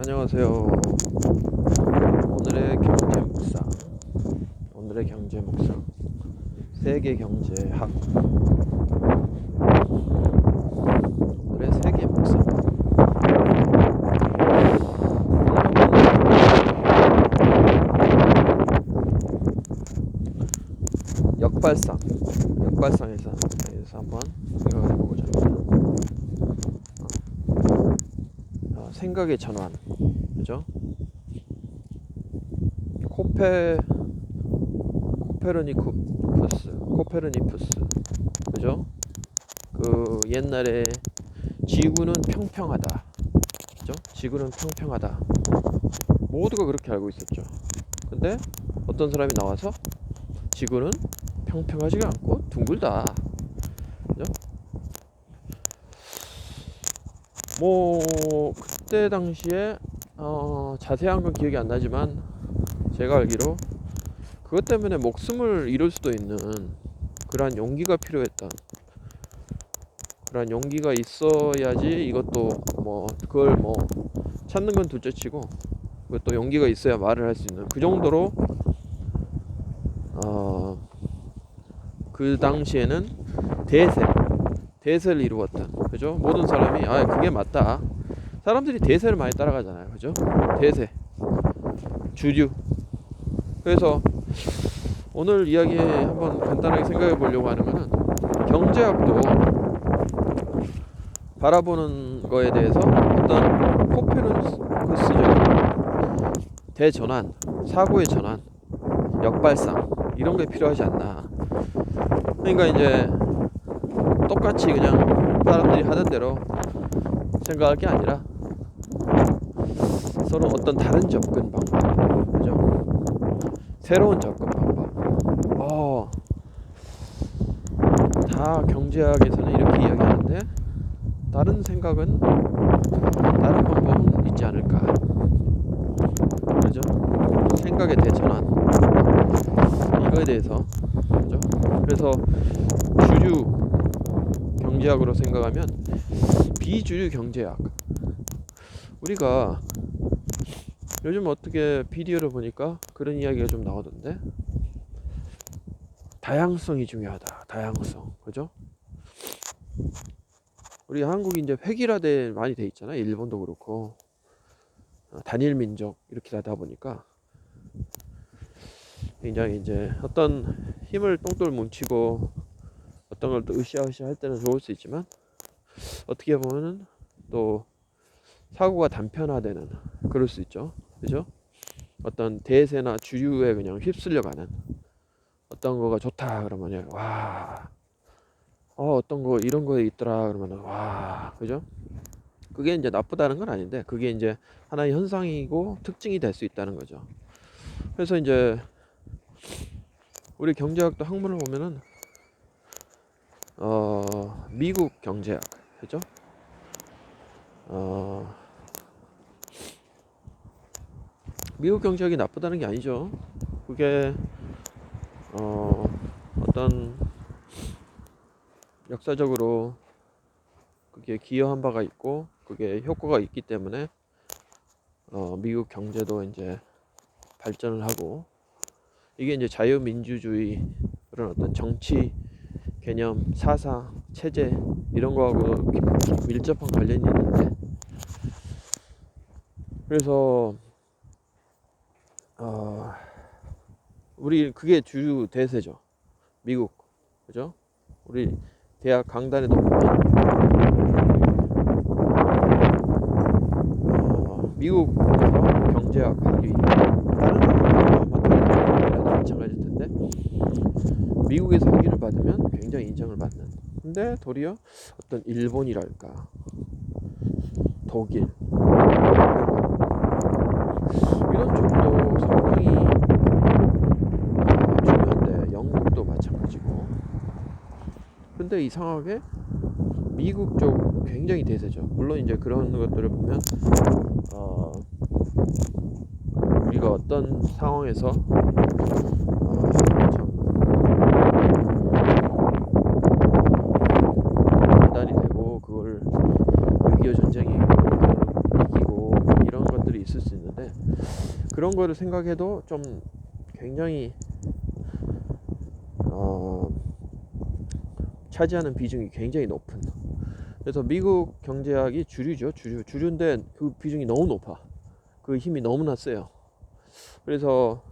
안녕하세요. 오늘의 경제 묵상. 오늘의 경제 묵상. 세계 경제학. 오늘의 세계 묵상. 역발상. 역발상에서 한번 생각을 해보고자 합니다. 생각의 전환. 그죠? 코페르니쿠스. 그죠? 그 옛날에 지구는 평평하다. 그죠? 지구는 평평하다. 모두가 그렇게 알고 있었죠. 근데 어떤 사람이 나와서 지구는 평평하지가 않고 둥글다. 그죠? 그때 당시에 자세한 건 기억이 안 나지만 제가 알기로 그것 때문에 목숨을 잃을 수도 있는 그러한 용기가 필요했던, 그러한 용기가 있어야지 이것도 그걸 찾는 건 둘째치고 그것도 용기가 있어야 말을 할 수 있는 그 정도로 그 당시에는 대세를 이루었던, 그죠? 모든 사람이 그게 맞다. 사람들이 대세를 많이 따라가잖아요, 그죠? 대세, 주류. 그래서 오늘 이야기 한번 간단하게 생각해 보려고 하는 거는 경제학도 바라보는 거에 대해서 어떤 코페르니쿠스적인 대전환, 사고의 전환, 역발상 이런 게 필요하지 않나. 그러니까 이제 똑같이 그냥 사람들이 하던 대로 생각할 게 아니라 서로 어떤 다른 접근 방법, 그죠? 새로운 접근 방법. 다 경제학에서는 이렇게 이야기하는데 다른 생각은, 다른 방법은 있지 않을까. 그죠? 생각의 대전환. 이거에 대해서, 그죠? 그래서 주류 경제학으로 생각하면 비주류 경제학. 우리가 요즘 어떻게 비디오를 보니까 그런 이야기가 좀 나오던데, 다양성이 중요하다. 다양성. 그죠? 우리 한국이 이제 획일화돼 많이 돼 있잖아. 일본도 그렇고 단일 민족 이렇게 하다 보니까 굉장히 이제 어떤 힘을 똥돌 뭉치고 어떤 걸 또 으쌰으쌰 할 때는 좋을 수 있지만 어떻게 보면은 또 사고가 단편화되는, 그럴 수 있죠. 그죠? 어떤 대세나 주류에 그냥 휩쓸려가는, 어떤 거가 좋다 그러면 어떤 거 이런 거에 있더라 그러면 그죠? 그게 이제 나쁘다는 건 아닌데 그게 이제 하나의 현상이고 특징이 될 수 있다는 거죠. 그래서 이제 우리 경제학도 학문을 보면은 미국 경제학, 그죠? 미국 경제학이 나쁘다는 게 아니죠. 그게 어떤 역사적으로 그게 기여한 바가 있고 그게 효과가 있기 때문에 미국 경제도 이제 발전을 하고, 이게 이제 자유민주주의 그런 어떤 정치 개념, 사상, 체제 이런 거하고 밀접한 관련이 있는데, 그래서 우리 그게 주류 대세죠. 미국, 그죠? 우리 대학 강단에도 보면 미국에서 경제학 학위, 다른 나라도 마찬가지일 텐데 미국에서 학위를 받으면 굉장히 인정을 받는. 근데 도리어 어떤 일본이랄까, 독일, 이런 쪽도 상당히 중요한데, 영국도 마찬가지고. 근데 이상하게 미국 쪽 굉장히 대세죠. 물론 이제 그런 것들을 보면 우리가 어떤 상황에서 판단이 되고 그걸 6.25 전쟁이 이기고 이런 것들이 그런 거를 생각해도 좀 굉장히 차지하는 비중이 굉장히 높은. 그래서 미국 경제학이 주류인데 그 비중이 너무 높아. 그 힘이 너무나 세요. 그래서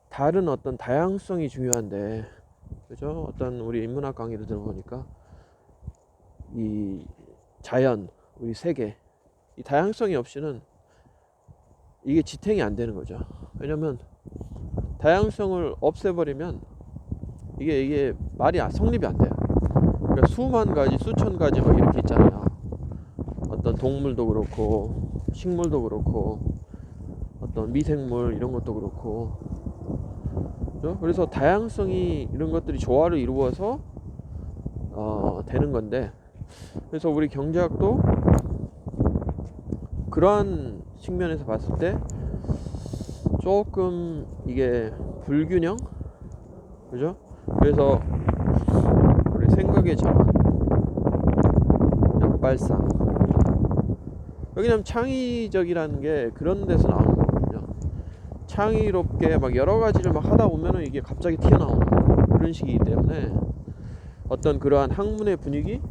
다른 어떤 다양성이 중요한데, 그죠? 어떤 우리 인문학 강의를 들어보니까 이 자연, 우리 세계, 이 다양성이 없이는 이게 지탱이 안 되는 거죠. 왜냐면 다양성을 없애버리면 이게 말이 성립이 안 돼요. 그러니까 수만 가지, 수천 가지 막 이렇게 있잖아요. 어떤 동물도 그렇고, 식물도 그렇고, 어떤 미생물 이런 것도 그렇고, 그죠? 그래서 다양성이 이런 것들이 조화를 이루어서 되는 건데, 그래서 우리 경제학도 그러한 측면에서 봤을 때 조금 이게 불균형, 그죠? 그래서 우리 생각의 전환, 역발상. 여기는 창의적이라는 게 그런 데서 나오는 거거든요. 창의롭게 막 여러 가지를 막 하다 보면은 이게 갑자기 튀어나오는 그런 식이기 때문에 어떤 그러한 학문의 분위기,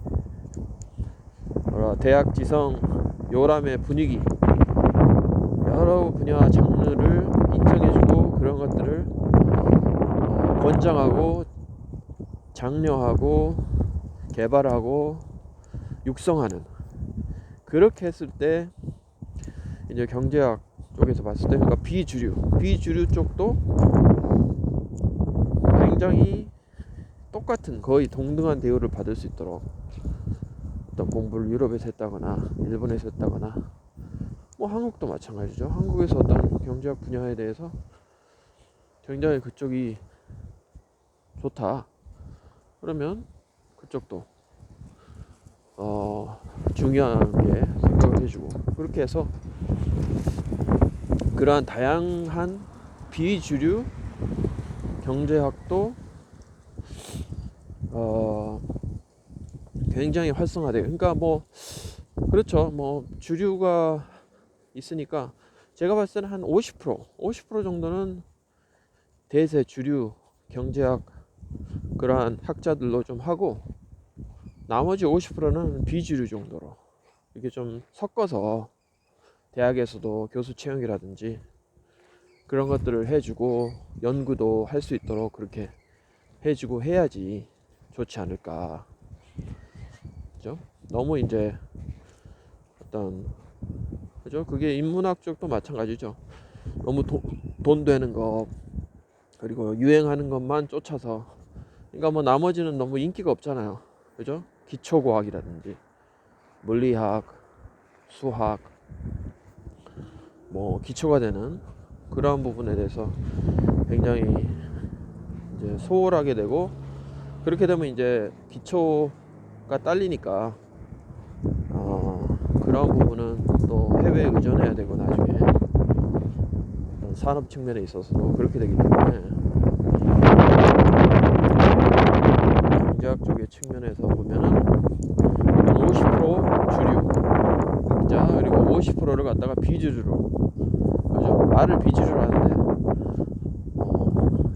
대학 지성 요람의 분위기, 여러 분야 장르를 인정해주고 그런 것들을 권장하고 장려하고 개발하고 육성하는, 그렇게 했을 때 이제 경제학 쪽에서 봤을 때, 그러니까 비주류 쪽도 굉장히 똑같은 거의 동등한 대우를 받을 수 있도록 어떤 공부를 유럽에서 했다거나 일본에서 했다거나, 뭐 한국도 마찬가지죠. 한국에서 어떤 경제학 분야에 대해서 굉장히 그쪽이 좋다 그러면 그쪽도 중요하게 생각을 해주고, 그렇게 해서 그러한 다양한 비주류 경제학도 굉장히 활성화돼요. 그러니까 뭐 그렇죠. 뭐 주류가 있으니까 제가 봤을 때는 한 50% 정도는 대세 주류 경제학 그러한 학자들로 좀 하고, 나머지 50%는 비주류 정도로 이렇게 좀 섞어서 대학에서도 교수 채용이라든지 그런 것들을 해주고 연구도 할 수 있도록 그렇게 해주고 해야지 좋지 않을까. 그죠? 너무 이제 어떤, 그죠? 그게 인문학 쪽도 마찬가지죠. 너무 돈 되는 거, 그리고 유행하는 것만 쫓아서, 그러니까 뭐 나머지는 너무 인기가 없잖아요. 그죠? 기초과학이라든지 물리학, 수학, 뭐 기초가 되는 그러한 부분에 대해서 굉장히 이제 소홀하게 되고, 그렇게 되면 이제 기초가 딸리니까 그런 부분은 또 해외에 의존해야 되고, 나중에 산업 측면에 있어서도 그렇게 되기 때문에 경제학 쪽의 측면에서 보면은 50% 주류 학자, 그리고 50%를 갖다가 비주류로, 그죠? 말을 비주류로 하는데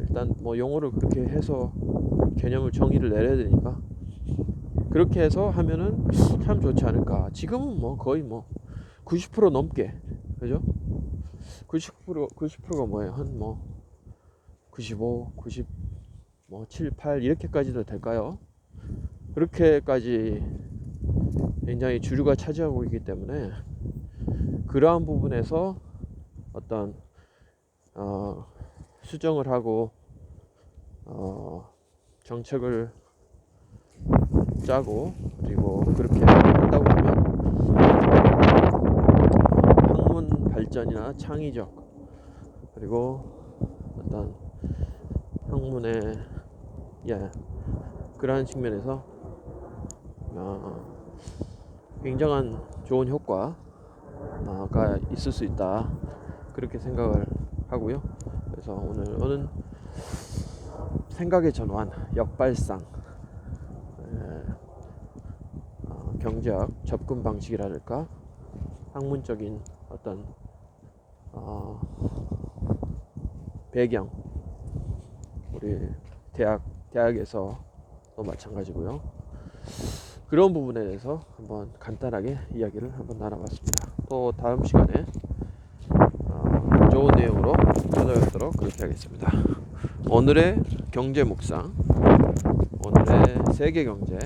일단 뭐 용어를 그렇게 해서 개념을 정의를 내려야 되니까 그렇게 해서 하면은 참 좋지 않을까. 지금은 뭐 거의 뭐 90% 넘게, 그죠? 90%가 뭐예요? 한 뭐 95, 90, 뭐 7, 8 이렇게까지도 될까요? 그렇게까지 굉장히 주류가 차지하고 있기 때문에 그러한 부분에서 어떤 수정을 하고 정책을 짜고, 그리고 그렇게 한다고 하면 학문 발전이나 창의적, 그리고 어떤 학문의 그러한 측면에서 굉장한 좋은 효과가 있을 수 있다, 그렇게 생각을 하고요. 그래서 오늘은 생각의 전환, 역발상, 경제학 접근 방식이랄까, 학문적인 어떤 배경, 우리 대학에서 또 마찬가지고요. 그런 부분에 대해서 한번 간단하게 이야기를 한번 나눠봤습니다. 또 다음 시간에 좋은 내용으로 찾아뵙도록 그렇게 하겠습니다. 오늘의 경제 묵상, 오늘의 세계 경제